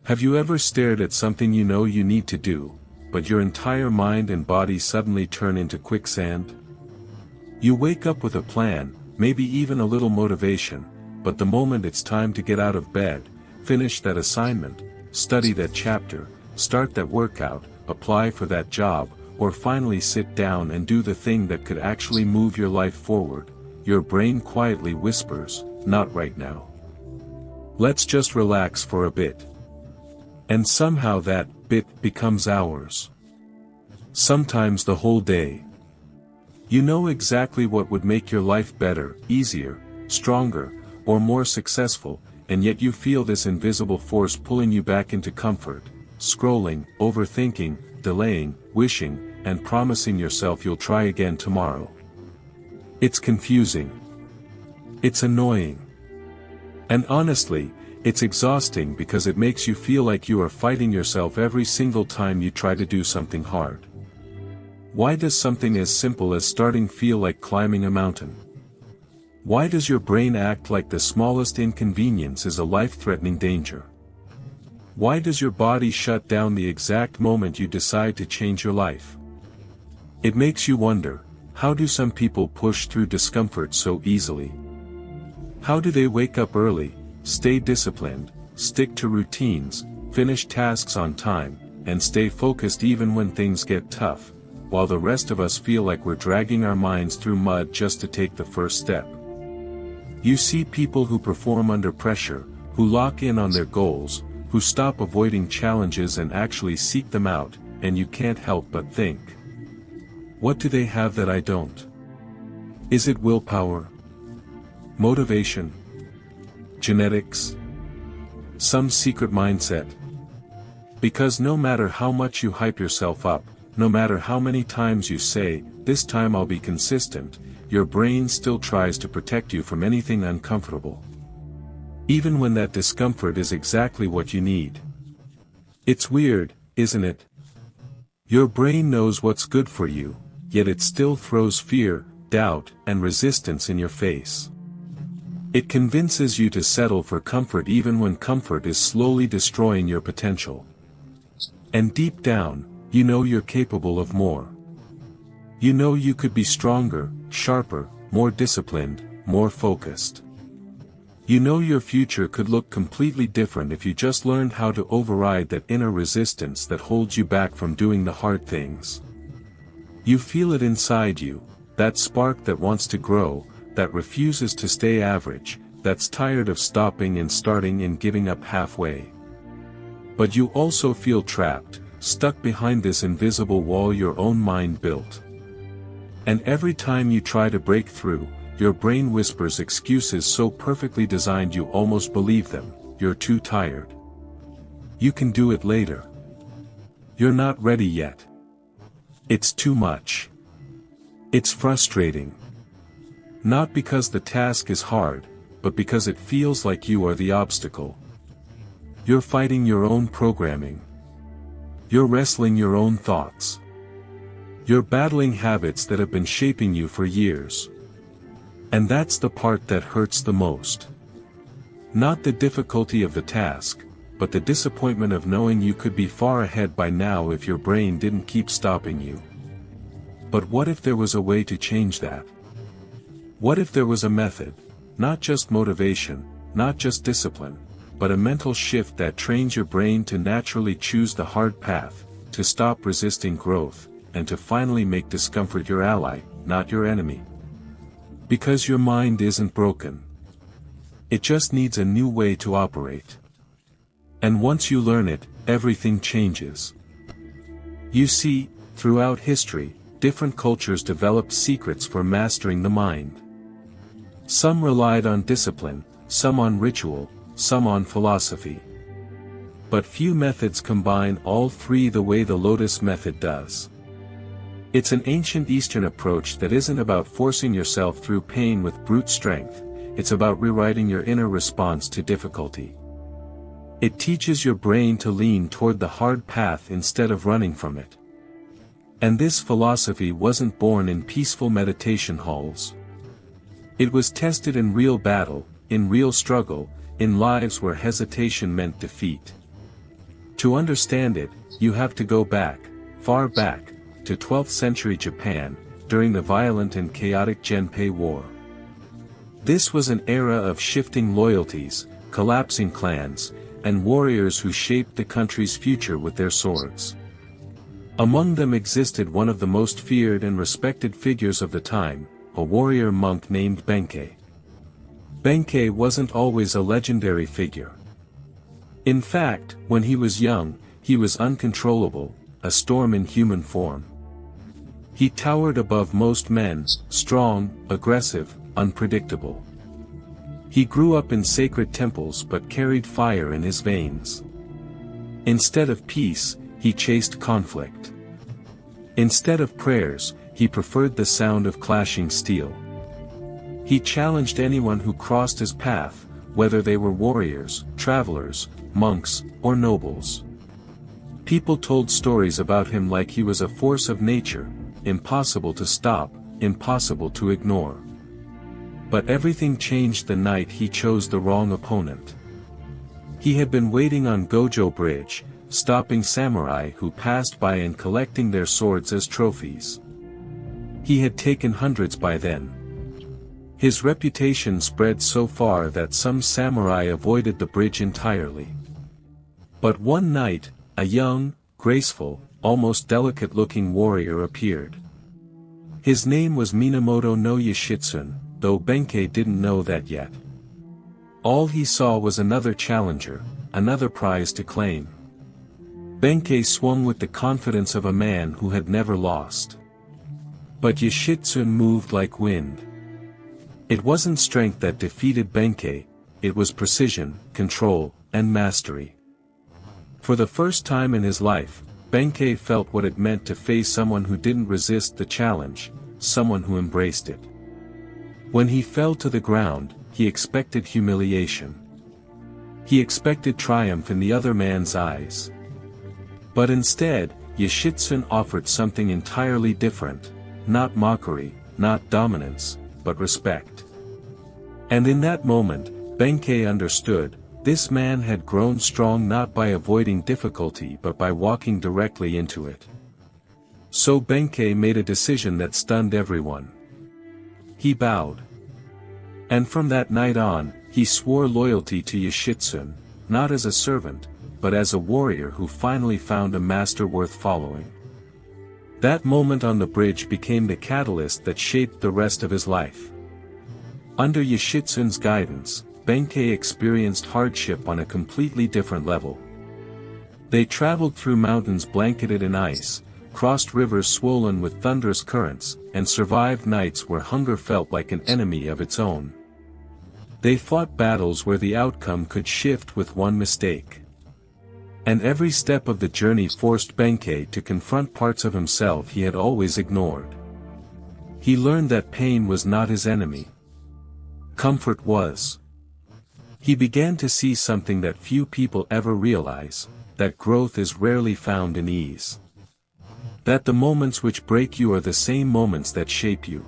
Have you ever stared at something you know you need to do, but your entire mind and body suddenly turn into quicksand? You wake up with a plan, maybe even a little motivation, but the moment it's time to get out of bed, finish that assignment, study that chapter, start that workout, apply for that job, or finally sit down and do the thing that could actually move your life forward, your brain quietly whispers, "Not right now. Let's just relax for a bit." And somehow that bit becomes hours. Sometimes the whole day. You know exactly what would make your life better, easier, stronger, or more successful, and yet you feel this invisible force pulling you back into comfort, scrolling, overthinking, delaying, wishing, and promising yourself you'll try again tomorrow. It's confusing. It's annoying. And honestly, it's exhausting because it makes you feel like you are fighting yourself every single time you try to do something hard. Why does something as simple as starting feel like climbing a mountain? Why does your brain act like the smallest inconvenience is a life-threatening danger? Why does your body shut down the exact moment you decide to change your life? It makes you wonder, how do some people push through discomfort so easily? How do they wake up early, stay disciplined, stick to routines, finish tasks on time, and stay focused even when things get tough, while the rest of us feel like we're dragging our minds through mud just to take the first step? You see people who perform under pressure, who lock in on their goals, who stop avoiding challenges and actually seek them out, and you can't help but think, what do they have that I don't? Is it willpower? Motivation? Genetics? Some secret mindset? Because no matter how much you hype yourself up, no matter how many times you say, "This time I'll be consistent," your brain still tries to protect you from anything uncomfortable. Even when that discomfort is exactly what you need. It's weird, isn't it? Your brain knows what's good for you, yet it still throws fear, doubt, and resistance in your face. It convinces you to settle for comfort even when comfort is slowly destroying your potential. And deep down, you know you're capable of more. You know you could be stronger, sharper, more disciplined, more focused. You know your future could look completely different if you just learned how to override that inner resistance that holds you back from doing the hard things. You feel it inside you, that spark that wants to grow, that refuses to stay average, that's tired of stopping and starting and giving up halfway. But you also feel trapped, stuck behind this invisible wall your own mind built. And every time you try to break through, your brain whispers excuses so perfectly designed you almost believe them. You're too tired. You can do it later. You're not ready yet. It's too much. It's frustrating. Not because the task is hard, but because it feels like you are the obstacle. You're fighting your own programming. You're wrestling your own thoughts. You're battling habits that have been shaping you for years. And that's the part that hurts the most. Not the difficulty of the task, but the disappointment of knowing you could be far ahead by now if your brain didn't keep stopping you. But what if there was a way to change that? What if there was a method, not just motivation, not just discipline, but a mental shift that trains your brain to naturally choose the hard path, to stop resisting growth, and to finally make discomfort your ally, not your enemy? Because your mind isn't broken. It just needs a new way to operate. And once you learn it, everything changes. You see, throughout history, different cultures developed secrets for mastering the mind. Some relied on discipline, some on ritual, some on philosophy. But few methods combine all three the way the Lotus method does. It's an ancient Eastern approach that isn't about forcing yourself through pain with brute strength, it's about rewriting your inner response to difficulty. It teaches your brain to lean toward the hard path instead of running from it. And this philosophy wasn't born in peaceful meditation halls. It was tested in real battle, in real struggle, in lives where hesitation meant defeat. To understand it, you have to go back, far back, to 12th century Japan, during the violent and chaotic Genpei War. This was an era of shifting loyalties, collapsing clans, and warriors who shaped the country's future with their swords. Among them existed one of the most feared and respected figures of the time, a warrior monk named Benkei. Benkei wasn't always a legendary figure. In fact, when he was young, he was uncontrollable, a storm in human form. He towered above most men, strong, aggressive, unpredictable. He grew up in sacred temples but carried fire in his veins. Instead of peace, he chased conflict. Instead of prayers, he preferred the sound of clashing steel. He challenged anyone who crossed his path, whether they were warriors, travelers, monks, or nobles. People told stories about him like he was a force of nature, impossible to stop, impossible to ignore. But everything changed the night he chose the wrong opponent. He had been waiting on Gojo Bridge, stopping samurai who passed by and collecting their swords as trophies. He had taken hundreds by then. His reputation spread so far that some samurai avoided the bridge entirely. But one night, a young, graceful, almost delicate-looking warrior appeared. His name was Minamoto no Yoshitsune, though Benkei didn't know that yet. All he saw was another challenger, another prize to claim. Benkei swung with the confidence of a man who had never lost. But Yoshitsune moved like wind. It wasn't strength that defeated Benkei, it was precision, control, and mastery. For the first time in his life, Benkei felt what it meant to face someone who didn't resist the challenge, someone who embraced it. When he fell to the ground, he expected humiliation. He expected triumph in the other man's eyes. But instead, Yoshitsune offered something entirely different, not mockery, not dominance, but respect. And in that moment, Benkei understood, this man had grown strong not by avoiding difficulty but by walking directly into it. So Benkei made a decision that stunned everyone. He bowed. And from that night on, he swore loyalty to Yoshitsune, not as a servant, but as a warrior who finally found a master worth following. That moment on the bridge became the catalyst that shaped the rest of his life. Under Yoshitsune's guidance, Benkei experienced hardship on a completely different level. They traveled through mountains blanketed in ice, crossed rivers swollen with thunderous currents, and survived nights where hunger felt like an enemy of its own. They fought battles where the outcome could shift with one mistake. And every step of the journey forced Benkei to confront parts of himself he had always ignored. He learned that pain was not his enemy. Comfort was. He began to see something that few people ever realize, that growth is rarely found in ease. That the moments which break you are the same moments that shape you.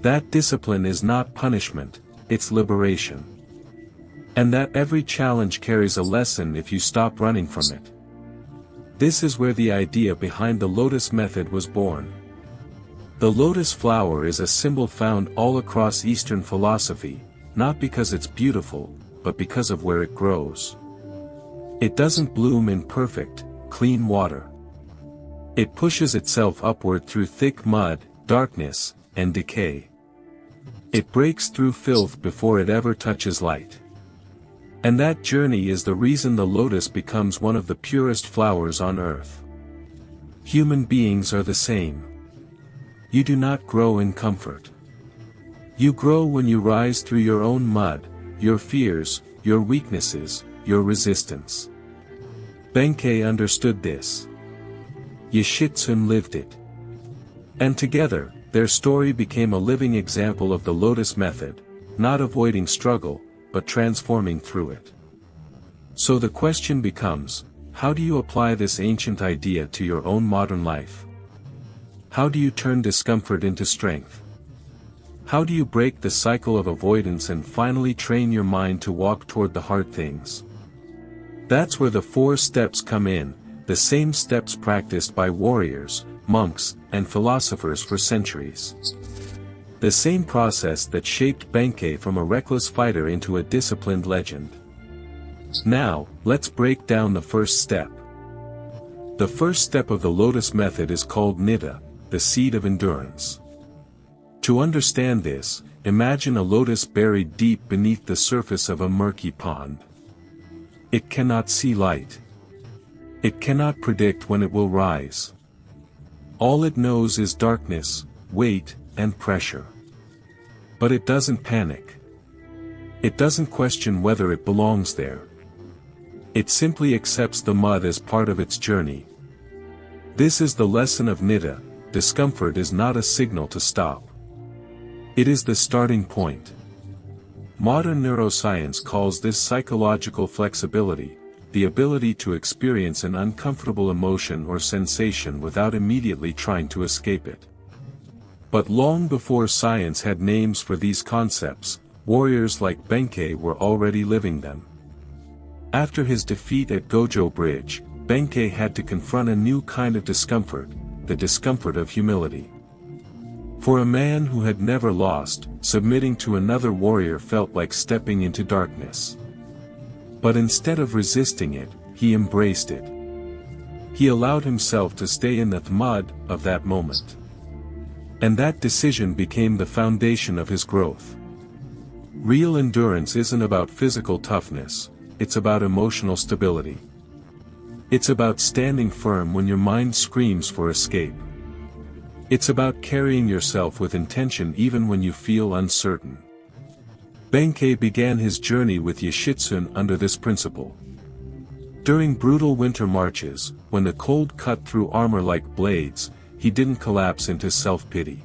That discipline is not punishment, it's liberation. And that every challenge carries a lesson if you stop running from it. This is where the idea behind the Lotus method was born. The lotus flower is a symbol found all across Eastern philosophy, not because it's beautiful, but because of where it grows. It doesn't bloom in perfect, clean water. It pushes itself upward through thick mud, darkness, and decay. It breaks through filth before it ever touches light. And that journey is the reason the lotus becomes one of the purest flowers on earth. Human beings are the same. You do not grow in comfort. You grow when you rise through your own mud, your fears, your weaknesses, your resistance. Benkei understood this. Yoshitsune lived it. And together, their story became a living example of the Lotus method, not avoiding struggle, but transforming through it. So the question becomes, how do you apply this ancient idea to your own modern life? How do you turn discomfort into strength? How do you break the cycle of avoidance and finally train your mind to walk toward the hard things? That's where the 4 steps come in, the same steps practiced by warriors, monks, and philosophers for centuries. The same process that shaped Benkei from a reckless fighter into a disciplined legend. Now, let's break down the first step. The first step of the Lotus method is called Nidda, the seed of endurance. To understand this, imagine a lotus buried deep beneath the surface of a murky pond. It cannot see light. It cannot predict when it will rise. All it knows is darkness, weight, and pressure. But it doesn't panic. It doesn't question whether it belongs there. It simply accepts the mud as part of its journey. This is the lesson of Nidda: discomfort is not a signal to stop. It is the starting point. Modern neuroscience calls this psychological flexibility, the ability to experience an uncomfortable emotion or sensation without immediately trying to escape it. But long before science had names for these concepts, warriors like Benkei were already living them. After his defeat at Gojo Bridge, Benkei had to confront a new kind of discomfort, the discomfort of humility. For a man who had never lost, submitting to another warrior felt like stepping into darkness. But instead of resisting it, he embraced it. He allowed himself to stay in the mud of that moment. And that decision became the foundation of his growth. Real endurance isn't about physical toughness, it's about emotional stability. It's about standing firm when your mind screams for escape. It's about carrying yourself with intention even when you feel uncertain. Benkei began his journey with Yoshitsune under this principle. During brutal winter marches, when the cold cut through armor like blades, he didn't collapse into self-pity.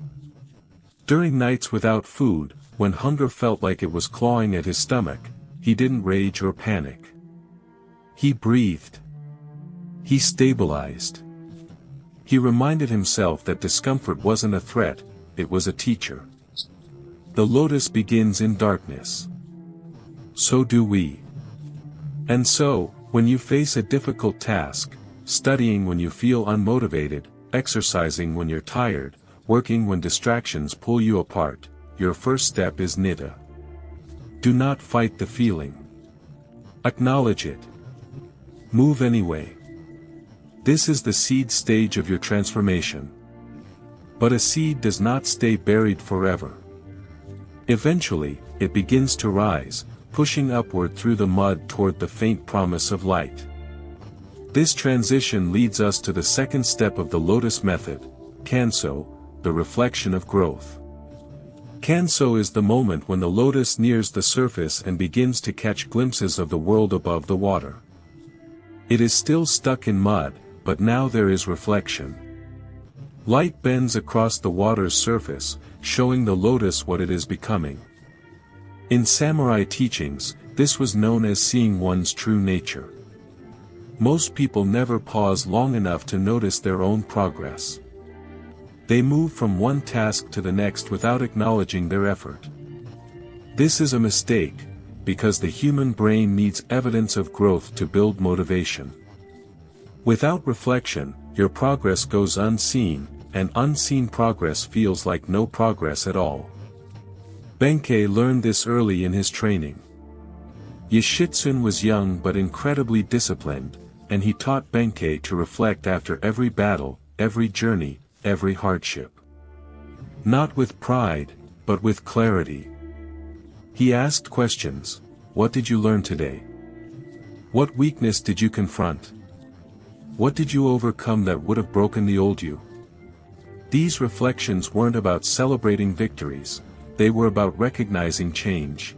During nights without food, when hunger felt like it was clawing at his stomach, he didn't rage or panic. He breathed. He stabilized. He reminded himself that discomfort wasn't a threat, it was a teacher. The lotus begins in darkness. So do we. And so, when you face a difficult task, studying when you feel unmotivated, exercising when you're tired, working when distractions pull you apart, your first step is Nidda. Do not fight the feeling. Acknowledge it. Move anyway. This is the seed stage of your transformation. But a seed does not stay buried forever. Eventually, it begins to rise, pushing upward through the mud toward the faint promise of light. This transition leads us to the second step of the Lotus method, Kanso, the reflection of growth. Kanso is the moment when the lotus nears the surface and begins to catch glimpses of the world above the water. It is still stuck in mud, but now there is reflection. Light bends across the water's surface, showing the lotus what it is becoming. In samurai teachings, this was known as seeing one's true nature. Most people never pause long enough to notice their own progress. They move from one task to the next without acknowledging their effort. This is a mistake, because the human brain needs evidence of growth to build motivation. Without reflection, your progress goes unseen, and unseen progress feels like no progress at all. Benkei learned this early in his training. Yoshitsune was young but incredibly disciplined, and he taught Benkei to reflect after every battle, every journey, every hardship. Not with pride, but with clarity. He asked questions. What did you learn today? What weakness did you confront? What did you overcome that would have broken the old you? These reflections weren't about celebrating victories, they were about recognizing change.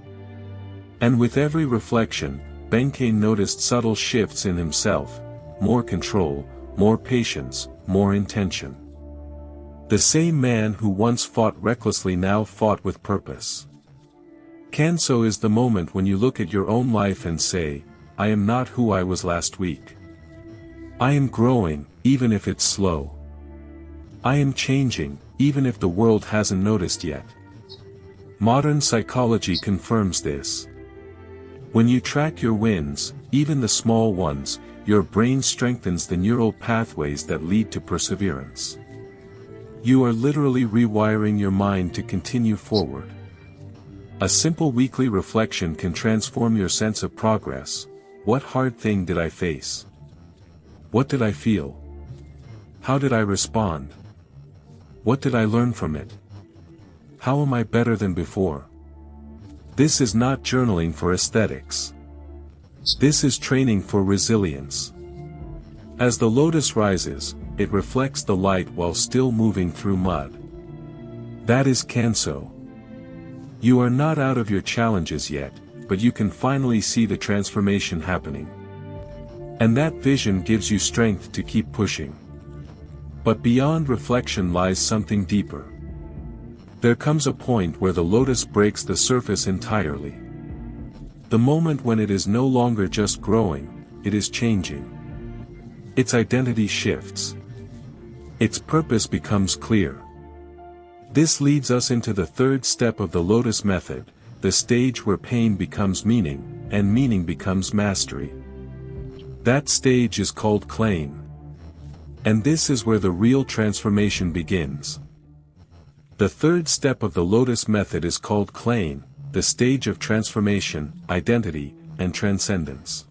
And with every reflection, Benkei noticed subtle shifts in himself: more control, more patience, more intention. The same man who once fought recklessly now fought with purpose. Kanso is the moment when you look at your own life and say, I am not who I was last week. I am growing, even if it's slow. I am changing, even if the world hasn't noticed yet. Modern psychology confirms this. When you track your wins, even the small ones, your brain strengthens the neural pathways that lead to perseverance. You are literally rewiring your mind to continue forward. A simple weekly reflection can transform your sense of progress. What hard thing did I face? What did I feel? How did I respond? What did I learn from it? How am I better than before? This is not journaling for aesthetics. This is training for resilience. As the lotus rises, it reflects the light while still moving through mud. That is Kanso. You are not out of your challenges yet, but you can finally see the transformation happening. And that vision gives you strength to keep pushing. But beyond reflection lies something deeper. There comes a point where the lotus breaks the surface entirely. The moment when it is no longer just growing, it is changing. Its identity shifts. Its purpose becomes clear. This leads us into the third step of the Lotus method, the stage where pain becomes meaning, and meaning becomes mastery. That stage is called claim. And this is where the real transformation begins. The third step of the Lotus method is called claim, the stage of transformation, identity, and transcendence.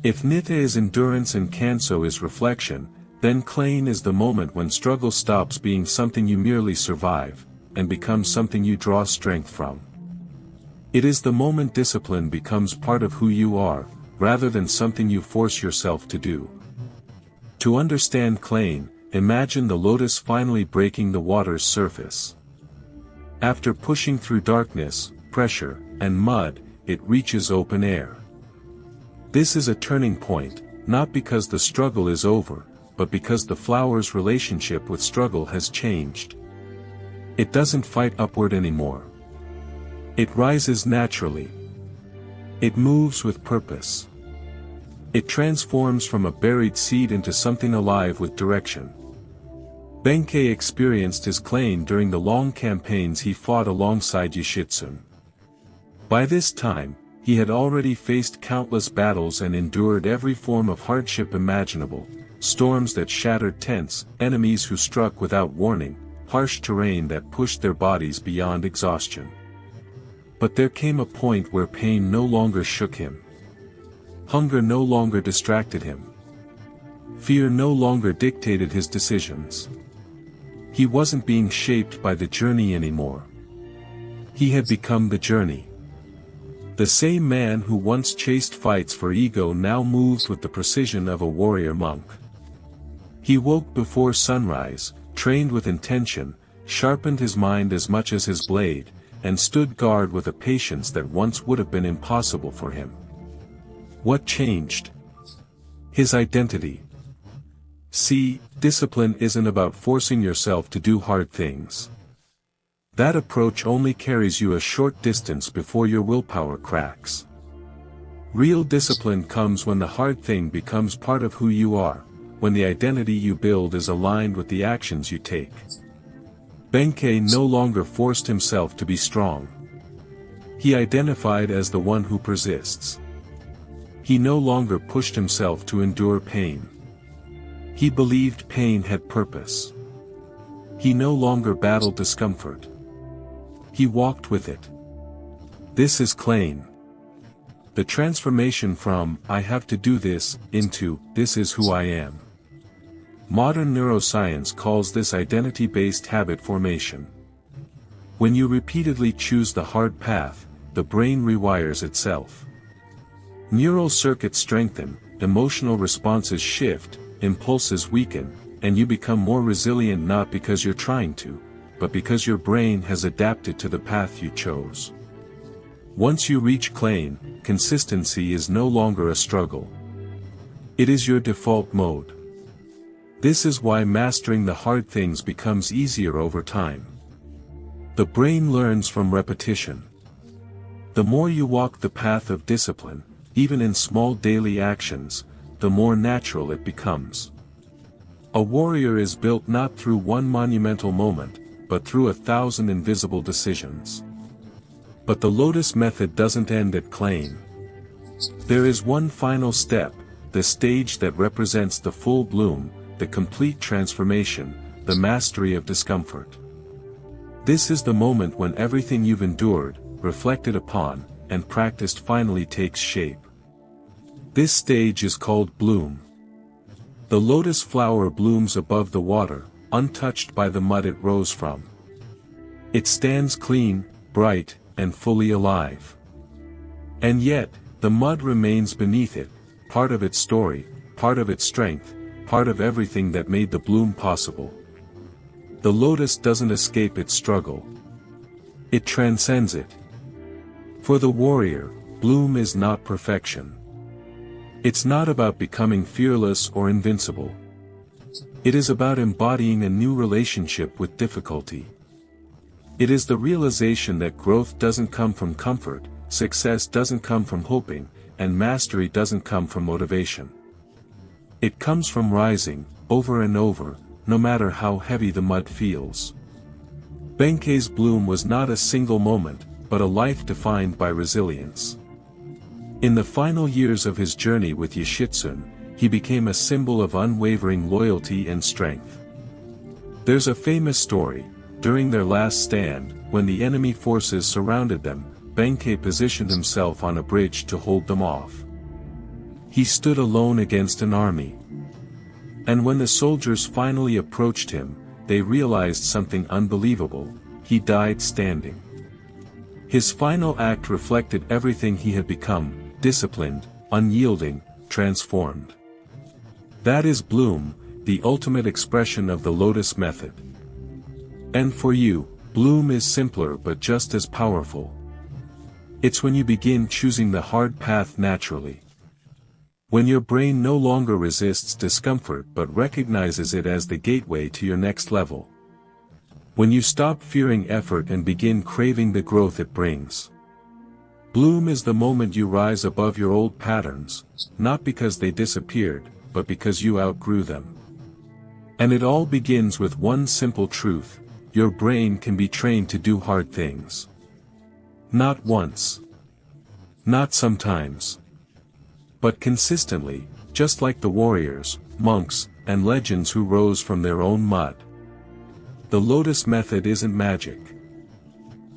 If Nitya is endurance and Kanso is reflection, then claim is the moment when struggle stops being something you merely survive, and becomes something you draw strength from. It is the moment discipline becomes part of who you are, rather than something you force yourself to do. To understand claim, imagine the lotus finally breaking the water's surface. After pushing through darkness, pressure, and mud, it reaches open air. This is a turning point, not because the struggle is over, but because the flower's relationship with struggle has changed. It doesn't fight upward anymore. It rises naturally. It moves with purpose. It transforms from a buried seed into something alive with direction. Benkei experienced his claim during the long campaigns he fought alongside Yoshitsune. By this time, he had already faced countless battles and endured every form of hardship imaginable, storms that shattered tents, enemies who struck without warning, harsh terrain that pushed their bodies beyond exhaustion. But there came a point where pain no longer shook him. Hunger no longer distracted him. Fear no longer dictated his decisions. He wasn't being shaped by the journey anymore. He had become the journey. The same man who once chased fights for ego now moved with the precision of a warrior monk. He woke before sunrise, trained with intention, sharpened his mind as much as his blade, and stood guard with a patience that once would have been impossible for him. What changed? His identity. See, discipline isn't about forcing yourself to do hard things. That approach only carries you a short distance before your willpower cracks. Real discipline comes when the hard thing becomes part of who you are, when the identity you build is aligned with the actions you take. Benkei no longer forced himself to be strong. He identified as the one who persists. He no longer pushed himself to endure pain. He believed pain had purpose. He no longer battled discomfort. He walked with it. This is claim. The transformation from, "I have to do this," into, "This is who I am." Modern neuroscience calls this identity-based habit formation. When you repeatedly choose the hard path, the brain rewires itself. Neural circuits strengthen, emotional responses shift, impulses weaken, and you become more resilient not because you're trying to, but because your brain has adapted to the path you chose. Once you reach claim, consistency is no longer a struggle. It is your default mode. This is why mastering the hard things becomes easier over time. The brain learns from repetition. The more you walk the path of discipline, even in small daily actions, the more natural it becomes. A warrior is built not through one monumental moment, but through 1,000 invisible decisions. But the Lotus method doesn't end at claim, There is one final step, the stage that represents the full bloom, the complete transformation, the mastery of discomfort. This is the moment when everything you've endured, reflected upon, and practiced finally takes shape. This stage is called bloom. The lotus flower blooms above the water, untouched by the mud it rose from. It stands clean, bright, and fully alive. And yet, the mud remains beneath it, part of its story, part of its strength, part of everything that made the bloom possible. The lotus doesn't escape its struggle. It transcends it. For the warrior, bloom is not perfection. It's not about becoming fearless or invincible. It is about embodying a new relationship with difficulty. It is the realization that growth doesn't come from comfort, success doesn't come from hoping, and mastery doesn't come from motivation. It comes from rising, over and over, no matter how heavy the mud feels. Benkei's bloom was not a single moment, but a life defined by resilience. In the final years of his journey with Yeshitsun, he became a symbol of unwavering loyalty and strength. There's a famous story. During their last stand, when the enemy forces surrounded them, Benkei positioned himself on a bridge to hold them off. He stood alone against an army. And when the soldiers finally approached him, they realized something unbelievable: he died standing. His final act reflected everything he had become: disciplined, unyielding, transformed. That is bloom, the ultimate expression of the Lotus method. And for you, bloom is simpler but just as powerful. It's when you begin choosing the hard path naturally. When your brain no longer resists discomfort but recognizes it as the gateway to your next level. When you stop fearing effort and begin craving the growth it brings. Bloom is the moment you rise above your old patterns, not because they disappeared, but because you outgrew them. And it all begins with one simple truth: your brain can be trained to do hard things. Not once. Not sometimes. But consistently, just like the warriors, monks, and legends who rose from their own mud. The Lotus method isn't magic.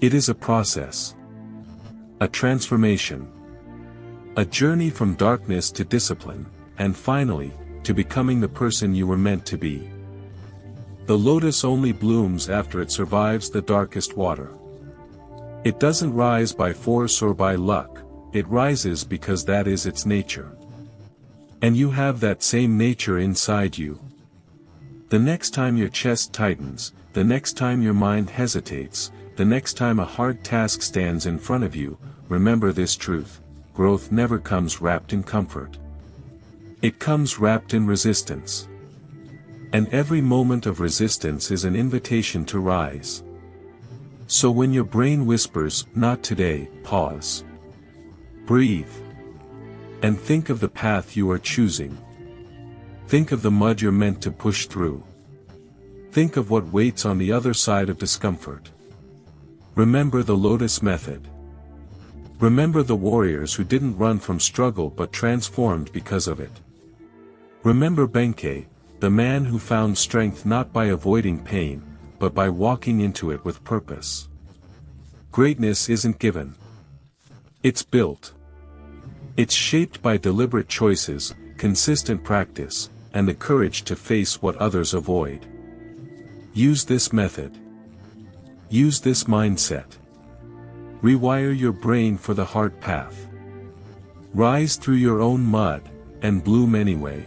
It is a process. A transformation. A journey from darkness to discipline, and finally, to becoming the person you were meant to be. The lotus only blooms after it survives the darkest water. It doesn't rise by force or by luck, it rises because that is its nature. And you have that same nature inside you. The next time your chest tightens, the next time your mind hesitates, the next time a hard task stands in front of you, remember this truth: growth never comes wrapped in comfort. It comes wrapped in resistance. And every moment of resistance is an invitation to rise. So when your brain whispers, "Not today," pause. Breathe. And think of the path you are choosing. Think of the mud you're meant to push through. Think of what waits on the other side of discomfort. Remember the Lotus method. Remember the warriors who didn't run from struggle but transformed because of it. Remember Benkei, the man who found strength not by avoiding pain, but by walking into it with purpose. Greatness isn't given. It's built. It's shaped by deliberate choices, consistent practice, and the courage to face what others avoid. Use this method. Use this mindset. Rewire your brain for the hard path. Rise through your own mud, and bloom anyway.